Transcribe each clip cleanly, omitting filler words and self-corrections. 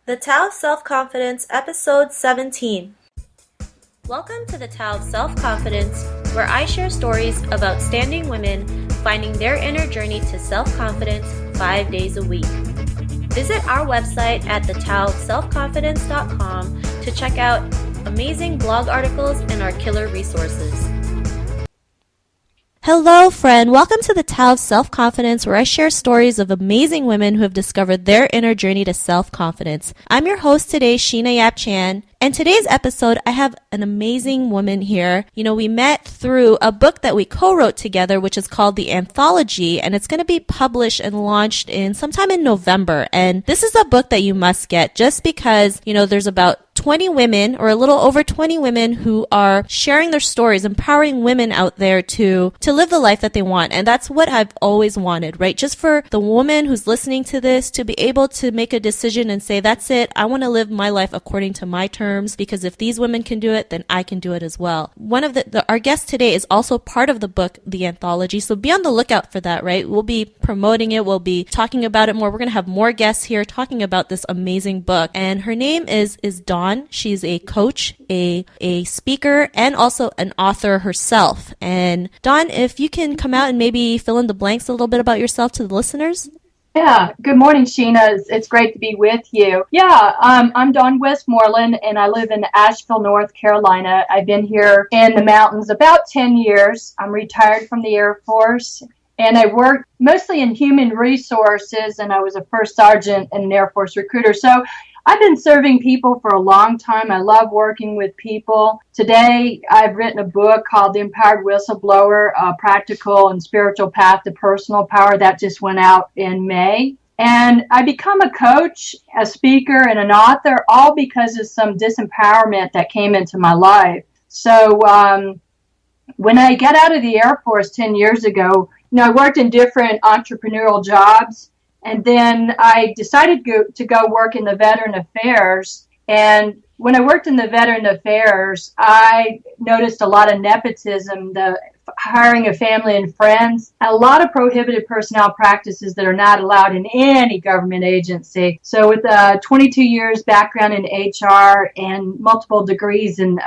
The Tao of Self-Confidence, Episode 17. Welcome to the Tao of Self-Confidence, where I share stories of outstanding women finding their inner journey to self-confidence 5 days a week. Visit our website at thetaoofselfconfidence.com to check out amazing blog articles and our killer resources. Hello, friend. Welcome to the Tao of Self-Confidence, where I share stories of amazing women who have discovered their inner journey to self-confidence. I'm your host today, Sheena Yap Chan. And today's episode, I have an amazing woman here. We met through a book that we co-wrote together, which is called The Anthology, and it's going to be published and launched in sometime in November. And this is a book that you must get just because, there's about 20 women or a little over 20 women who are sharing their stories, empowering women out there to live the life that they want. And that's what I've always wanted, right? Just for the woman who's listening to this to be able to make a decision and say, that's it. I want to live my life according to my terms, because if these women can do it, then I can do it as well. One of our guests today is also part of the book, The Anthology. So be on the lookout for that, right? We'll be promoting it. We'll be talking about it more. We're going to have more guests here talking about this amazing book. And her name is Dawn. She's a coach, a speaker, and also an author herself. And Dawn, if you can come out and maybe fill in the blanks a little bit about yourself to the listeners. Yeah. Good morning, Sheena. It's great to be with you. Yeah. I'm Marie Westmoreland, and I live in Asheville, North Carolina. I've been here in the mountains about 10 years. I'm retired from the Air Force, and I worked mostly in human resources, and I was a first sergeant and an Air Force recruiter. So I've been serving people for a long time. I love working with people. Today, I've written a book called The Empowered Whistleblower, A Practical and Spiritual Path to Personal Power that just went out in May. And I become a coach, a speaker, and an author, all because of some disempowerment that came into my life. So when I got out of the Air Force 10 years ago, I worked in different entrepreneurial jobs. And then I decided to go work in the Veteran Affairs. And when I worked in the Veteran Affairs, I noticed a lot of nepotism, the hiring of family and friends, and a lot of prohibited personnel practices that are not allowed in any government agency. So with 22 years background in HR and multiple degrees in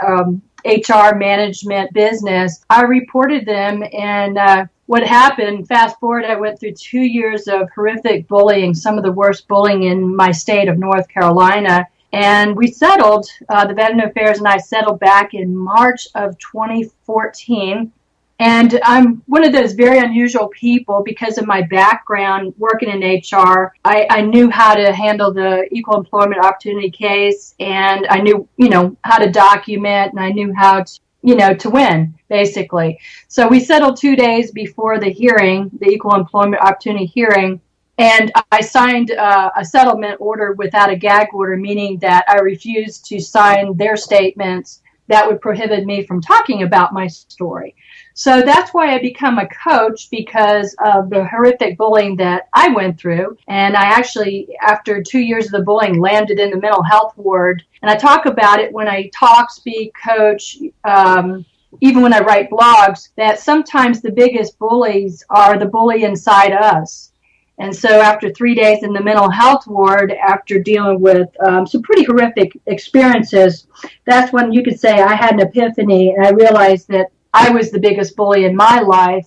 HR management business, I reported them, and what happened, fast forward, I went through 2 years of horrific bullying, some of the worst bullying in my state of North Carolina. And we settled, the Veteran Affairs and I settled back in March of 2014. And I'm one of those very unusual people because of my background working in HR. I knew how to handle the equal employment opportunity case, and I knew, how to document, and I knew how to win, basically. So we settled 2 days before the hearing, the Equal Employment Opportunity hearing, and I signed a settlement order without a gag order, meaning that I refused to sign their statements that would prohibit me from talking about my story. So that's why I become a coach, because of the horrific bullying that I went through. And I actually, after 2 years of the bullying, landed in the mental health ward. And I talk about it when I talk, speak, coach, even when I write blogs, that sometimes the biggest bullies are the bully inside us. And so after 3 days in the mental health ward, after dealing with some pretty horrific experiences, that's when you could say I had an epiphany, and I realized that I was the biggest bully in my life.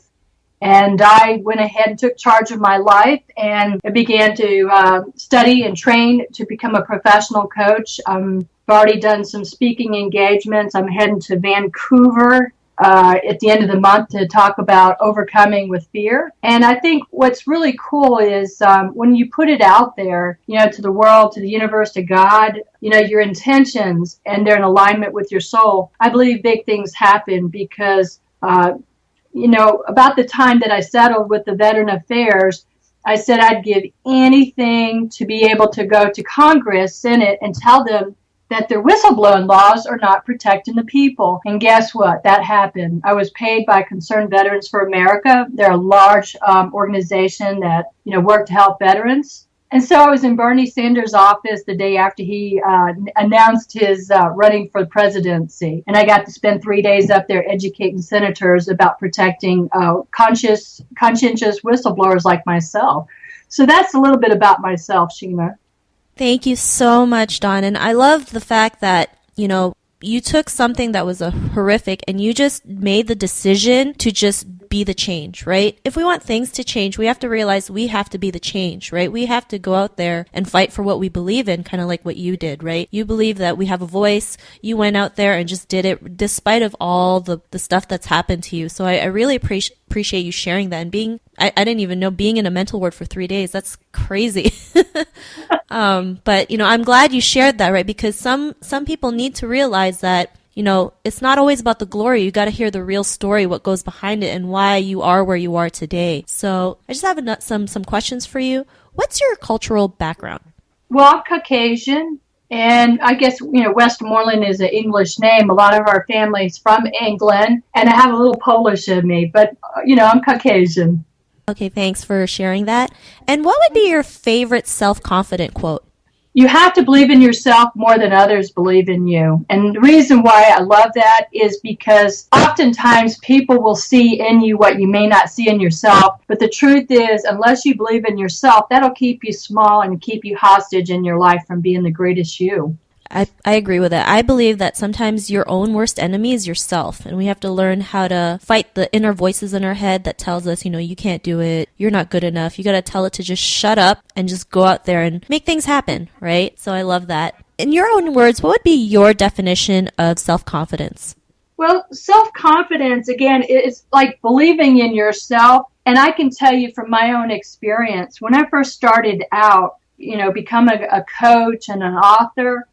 And I went ahead and took charge of my life, and I began to study and train to become a professional coach. I've already done some speaking engagements. I'm heading to Vancouver at the end of the month to talk about overcoming with fear. And I think what's really cool is when you put it out there, to the world, to the universe, to God, your intentions, and they're in alignment with your soul, I believe big things happen because, about the time that I settled with the Veteran Affairs, I said I'd give anything to be able to go to Congress, Senate, and tell them that their whistleblowing laws are not protecting the people. And guess what? That happened. I was paid by Concerned Veterans for America. They're a large organization that, work to help veterans. And so I was in Bernie Sanders' office the day after he announced his running for the presidency. And I got to spend 3 days up there educating senators about protecting conscientious whistleblowers like myself. So that's a little bit about myself, Sheena. Thank you so much, Dawn. And I love the fact that, you took something that was a horrific and you just made the decision to just be the change, right? If we want things to change, we have to realize we have to be the change, right? We have to go out there and fight for what we believe in, kind of like what you did, right? You believe that we have a voice. You went out there and just did it despite of all the stuff that's happened to you. So I really appreciate you sharing that and I didn't even know being in a mental ward for 3 days. That's crazy. But I'm glad you shared that, right? Because some people need to realize that, it's not always about the glory. You got to hear the real story, what goes behind it and why you are where you are today. So I just have some questions for you. What's your cultural background? Well, I'm Caucasian. And I guess, Westmoreland is an English name. A lot of our family's from England, and I have a little Polish in me, but, I'm Caucasian. Okay, thanks for sharing that. And what would be your favorite self-confident quote? You have to believe in yourself more than others believe in you. And the reason why I love that is because oftentimes people will see in you what you may not see in yourself. But the truth is, unless you believe in yourself, that'll keep you small and keep you hostage in your life from being the greatest you. I agree with that. I believe that sometimes your own worst enemy is yourself, and we have to learn how to fight the inner voices in our head that tells us, you can't do it, you're not good enough. You got to tell it to just shut up and just go out there and make things happen, right? So I love that. In your own words, what would be your definition of self-confidence? Well, self-confidence, again, is like believing in yourself. And I can tell you from my own experience, when I first started out, becoming a coach and an author,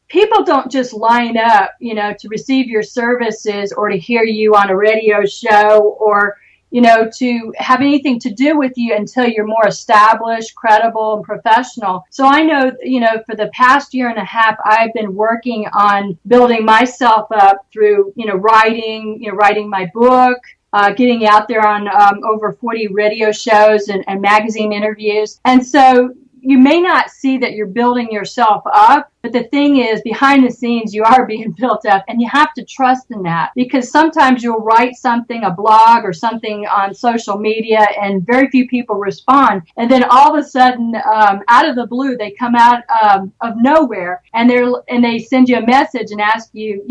people don't just line up, to receive your services or to hear you on a radio show or, to have anything to do with you until you're more established, credible, and professional. So I know, for the past year and a half, I've been working on building myself up through, writing my book, getting out there on over 40 radio shows and magazine interviews. And so you may not see that you're building yourself up, but the thing is, behind the scenes, you are being built up, and you have to trust in that, because sometimes you'll write something, a blog or something on social media, and very few people respond. And then all of a sudden, out of the blue, they come out of nowhere, and they send you a message and ask you,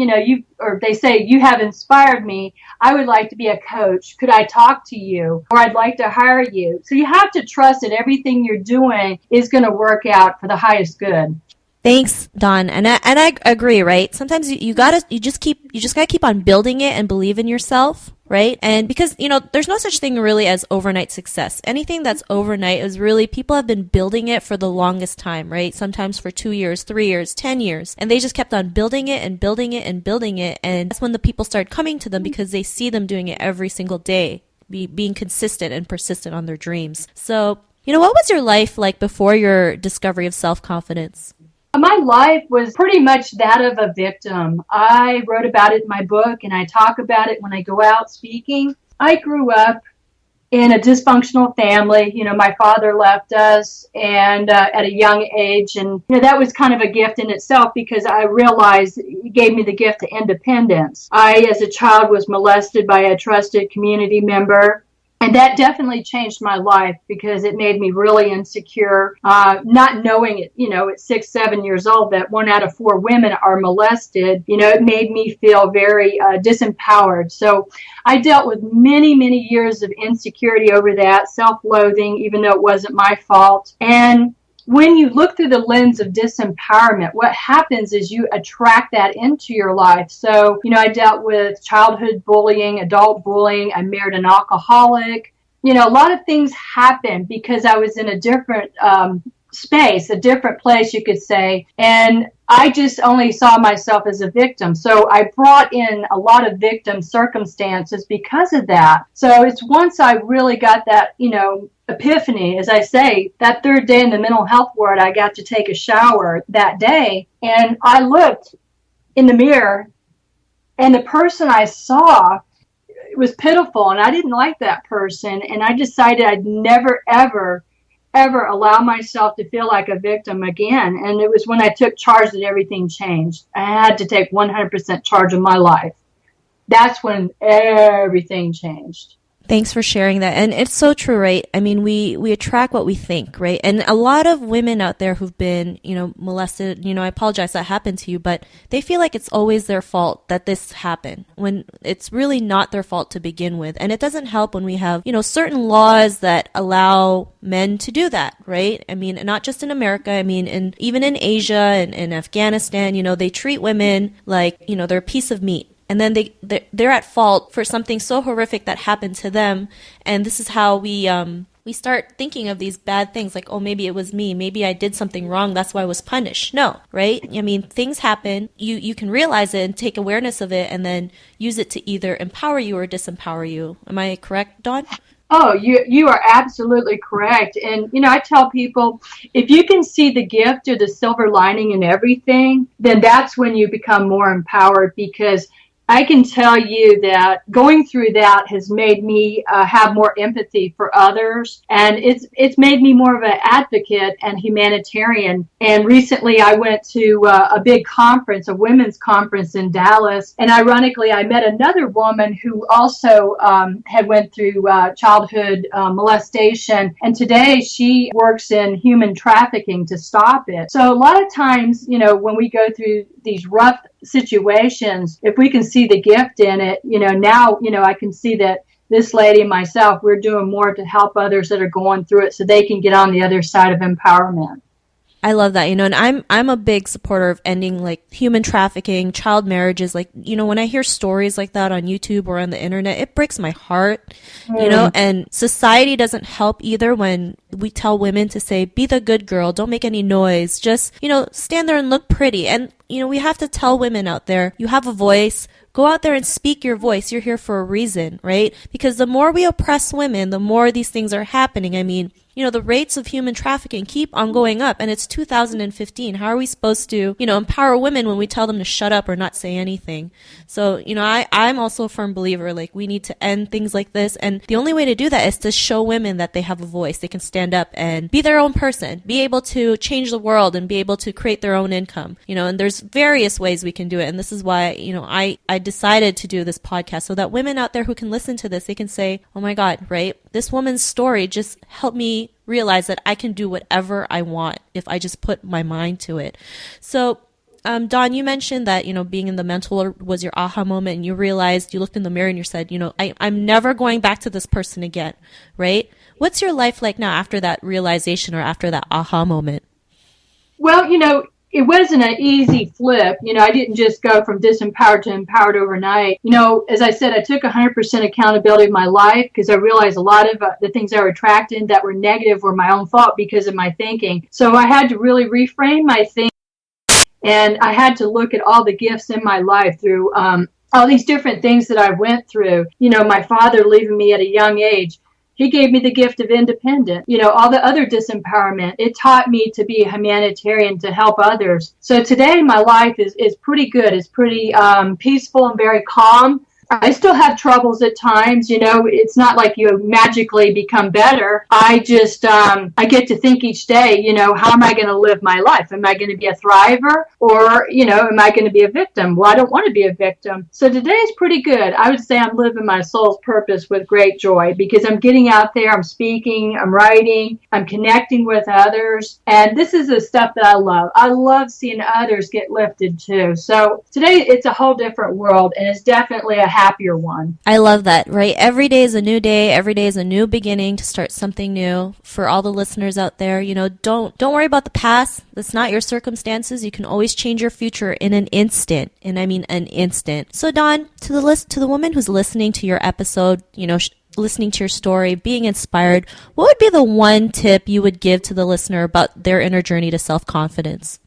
or they say, you have inspired me. I would like to be a coach. Could I talk to you? Or I'd like to hire you. So you have to trust that everything you're doing is going to work out for the highest good. Thanks, Dawn. And I agree, right? Sometimes you just gotta keep on building it and believe in yourself, right? And because, there's no such thing really as overnight success. Anything that's overnight is really, people have been building it for the longest time, right? Sometimes for 2 years, 3 years, 10 years. And they just kept on building it and building it and building it. And that's when the people start coming to them because they see them doing it every single day, being consistent and persistent on their dreams. So, what was your life like before your discovery of self-confidence? My life was pretty much that of a victim. I wrote about it in my book, and I talk about it when I go out speaking. I grew up in a dysfunctional family. My father left us and at a young age, and that was kind of a gift in itself because I realized it gave me the gift of independence. I, as a child, was molested by a trusted community member. And that definitely changed my life because it made me really insecure, not knowing it, at 6, 7 years old, that 1 out of 4 women are molested. It made me feel very disempowered. So I dealt with many, many years of insecurity over that, self-loathing, even though it wasn't my fault. And when you look through the lens of disempowerment, what happens is you attract that into your life. So, I dealt with childhood bullying, adult bullying. I married an alcoholic. A lot of things happened because I was in a different space, a different place, you could say. And I just only saw myself as a victim. So I brought in a lot of victim circumstances because of that. So it's once I really got that, epiphany, as I say, that 3rd day in the mental health ward, I got to take a shower that day. And I looked in the mirror, and the person I saw was pitiful. And I didn't like that person. And I decided I'd never, ever allow myself to feel like a victim again. And it was when I took charge that everything changed. I had to take 100% charge of my life. That's when everything changed. Thanks for sharing that. And it's so true, right? I mean, we attract what we think, right? And a lot of women out there who've been, molested, I apologize that happened to you, but they feel like it's always their fault that this happened when it's really not their fault to begin with. And it doesn't help when we have, certain laws that allow men to do that, right? I mean, not just in America. I mean, even in Asia and in Afghanistan, they treat women like, they're a piece of meat. And then they're at fault for something so horrific that happened to them. And this is how we start thinking of these bad things like, oh, maybe it was me. Maybe I did something wrong. That's why I was punished. No, right? I mean, things happen. You can realize it and take awareness of it and then use it to either empower you or disempower you. Am I correct, Dawn? Oh, you are absolutely correct. And, I tell people, if you can see the gift or the silver lining in everything, then that's when you become more empowered, because I can tell you that going through that has made me have more empathy for others, and it's made me more of an advocate and humanitarian. And recently I went to a big conference, a women's conference in Dallas, and ironically I met another woman who also had went through childhood molestation, and today she works in human trafficking to stop it. So a lot of times, when we go through these rough situations, if we can see the gift in it, now, I can see that this lady and myself, we're doing more to help others that are going through it so they can get on the other side of empowerment. I love that, and I'm a big supporter of ending like human trafficking, child marriages. Like, when I hear stories like that on YouTube or on the internet, it breaks my heart, and society doesn't help either when we tell women to say, be the good girl, don't make any noise, just, stand there and look pretty. And, we have to tell women out there, you have a voice. Go out there and speak your voice. You're here for a reason, right? Because the more we oppress women, the more these things are happening. I mean, the rates of human trafficking keep on going up, and it's 2015. How are we supposed to, empower women when we tell them to shut up or not say anything? So, I'm also a firm believer, like, we need to end things like this. And the only way to do that is to show women that they have a voice. They can stand up and be their own person, be able to change the world and be able to create their own income, and there's various ways we can do it. And this is why, I decided to do this podcast so that women out there who can listen to this, they can say, oh my God, right? This woman's story just helped me realize that I can do whatever I want if I just put my mind to it. So, Dawn, you mentioned that, being in the mental was your aha moment, and you realized, you looked in the mirror and you said, I'm never going back to this person again, right? What's your life like now after that realization or after that aha moment? Well, it wasn't an easy flip. I didn't just go from disempowered to empowered overnight. As I said, I took 100% accountability of my life, because I realized a lot of the things I were attracted that were negative were my own fault because of my thinking. So I had to really reframe my thinking, and I had to look at all the gifts in my life through all these different things that I went through. My father leaving me at a young age. He gave me the gift of independence. All the other disempowerment. It taught me to be a humanitarian, to help others. So today my life is pretty good. It's pretty peaceful and very calm. I still have troubles at times. It's not like you magically become better. I just, I get to think each day, how am I going to live my life? Am I going to be a thriver, or, am I going to be a victim? Well, I don't want to be a victim. So today is pretty good. I would say I'm living my soul's purpose with great joy, because I'm getting out there, I'm speaking, I'm writing, I'm connecting with others. And this is the stuff that I love. I love seeing others get lifted too. So today it's a whole different world, and it's definitely a happier one. I love that, right? Every day is a new day. Every day is a new beginning to start something new. For all the listeners out there, don't worry about the past. That's not your circumstances. You can always change your future in an instant. And I mean an instant. So Dawn, to the woman who's listening to your episode, listening to your story, being inspired, what would be the one tip you would give to the listener about their inner journey to self-confidence?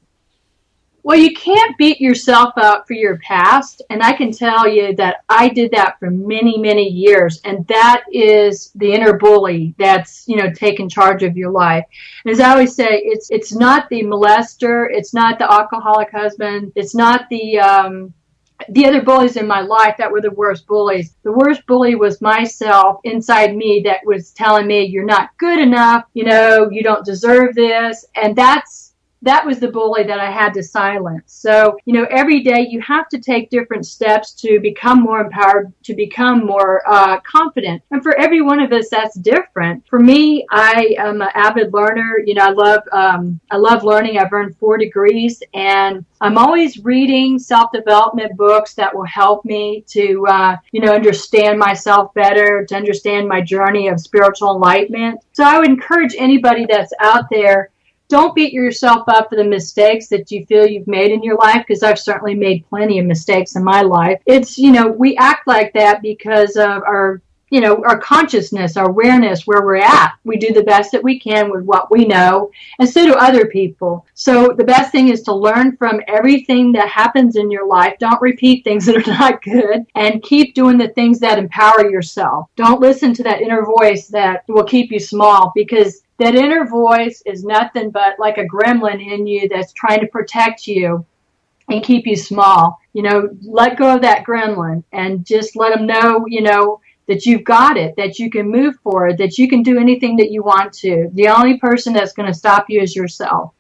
Well, you can't beat yourself up for your past. And I can tell you that I did that for many, many years. And that is the inner bully that's, taking charge of your life. And as I always say, it's not the molester. It's not the alcoholic husband. It's not the other bullies in my life that were the worst bullies. The worst bully was myself inside me that was telling me, you're not good enough. You don't deserve this. And that's that was the bully that I had to silence. So, every day you have to take different steps to become more empowered, to become more confident. And for every one of us, that's different. For me, I am an avid learner. I love learning. I've earned 4 degrees, and I'm always reading self-development books that will help me to, understand myself better, to understand my journey of spiritual enlightenment. So I would encourage anybody that's out there, don't beat yourself up for the mistakes that you feel you've made in your life, because I've certainly made plenty of mistakes in my life. It's, we act like that because of our consciousness, our awareness, where we're at. We do the best that we can with what we know, and so do other people. So the best thing is to learn from everything that happens in your life. Don't repeat things that are not good, and keep doing the things that empower yourself. Don't listen to that inner voice that will keep you small, because that inner voice is nothing but like a gremlin in you that's trying to protect you and keep you small. Let go of that gremlin and just let them know, that you've got it, that you can move forward, that you can do anything that you want to. The only person that's going to stop you is yourself.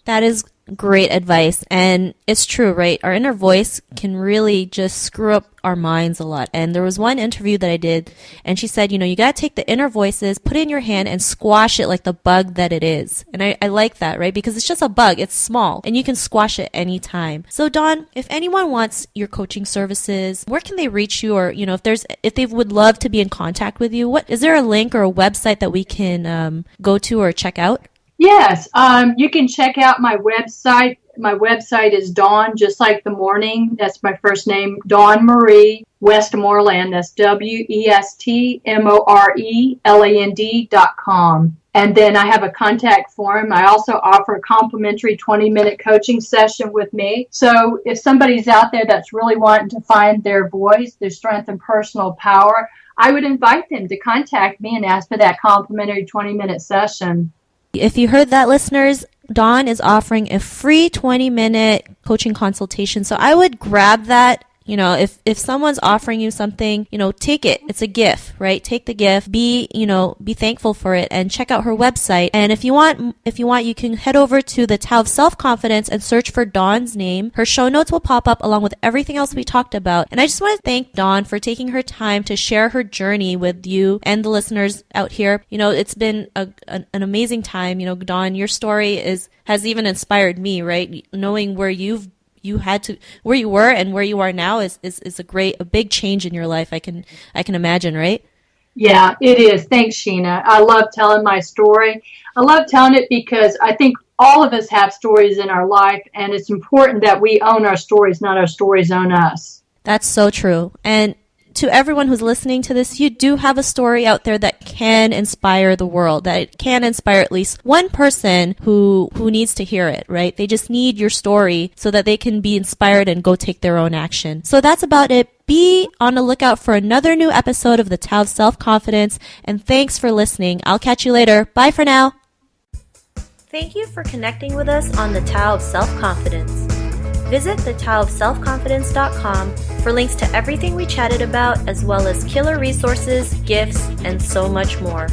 That is great advice. And it's true, right? Our inner voice can really just screw up our minds a lot. And there was one interview that I did, and she said, you got to take the inner voices, put it in your hand, and squash it like the bug that it is. And I like that, right? Because it's just a bug. It's small, and you can squash it anytime. So, Dawn, if anyone wants your coaching services, where can they reach you? Or, if they would love to be in contact with you, is there a link or a website that we can go to or check out? Yes, you can check out my website. My website is Dawn, just like the morning. That's my first name, Dawn Marie Westmoreland. That's WESTMORELAND.com. And then I have a contact form. I also offer a complimentary 20-minute coaching session with me. So if somebody's out there that's really wanting to find their voice, their strength and personal power, I would invite them to contact me and ask for that complimentary 20-minute session. If you heard that, listeners, Dawn is offering a free 20-minute coaching consultation. So I would grab that. If someone's offering you something, take it. It's a gift, right? Take the gift. Be thankful for it, and check out her website. And if you want, you can head over to the Tao of Self-Confidence and search for Dawn's name. Her show notes will pop up along with everything else we talked about. And I just want to thank Dawn for taking her time to share her journey with you and the listeners out here. It's been an amazing time. Dawn, your story has even inspired me, right? Knowing where where you were and where you are now is a big change in your life. I can imagine, right? Yeah, it is. Thanks, Sheena. I love telling my story. I love telling it because I think all of us have stories in our life, and it's important that we own our stories, not our stories own us. That's so true. And to everyone who's listening to this, you do have a story out there that can inspire the world, that it can inspire at least one person who needs to hear it, right? They just need your story so that they can be inspired and go take their own action. So that's about it. Be on the lookout for another new episode of the Tao of Self-Confidence, and thanks for listening. I'll catch you later. Bye for now. Thank you for connecting with us on the Tao of Self-Confidence. Visit thetaoofselfconfidence.com for links to everything we chatted about, as well as killer resources, gifts, and so much more.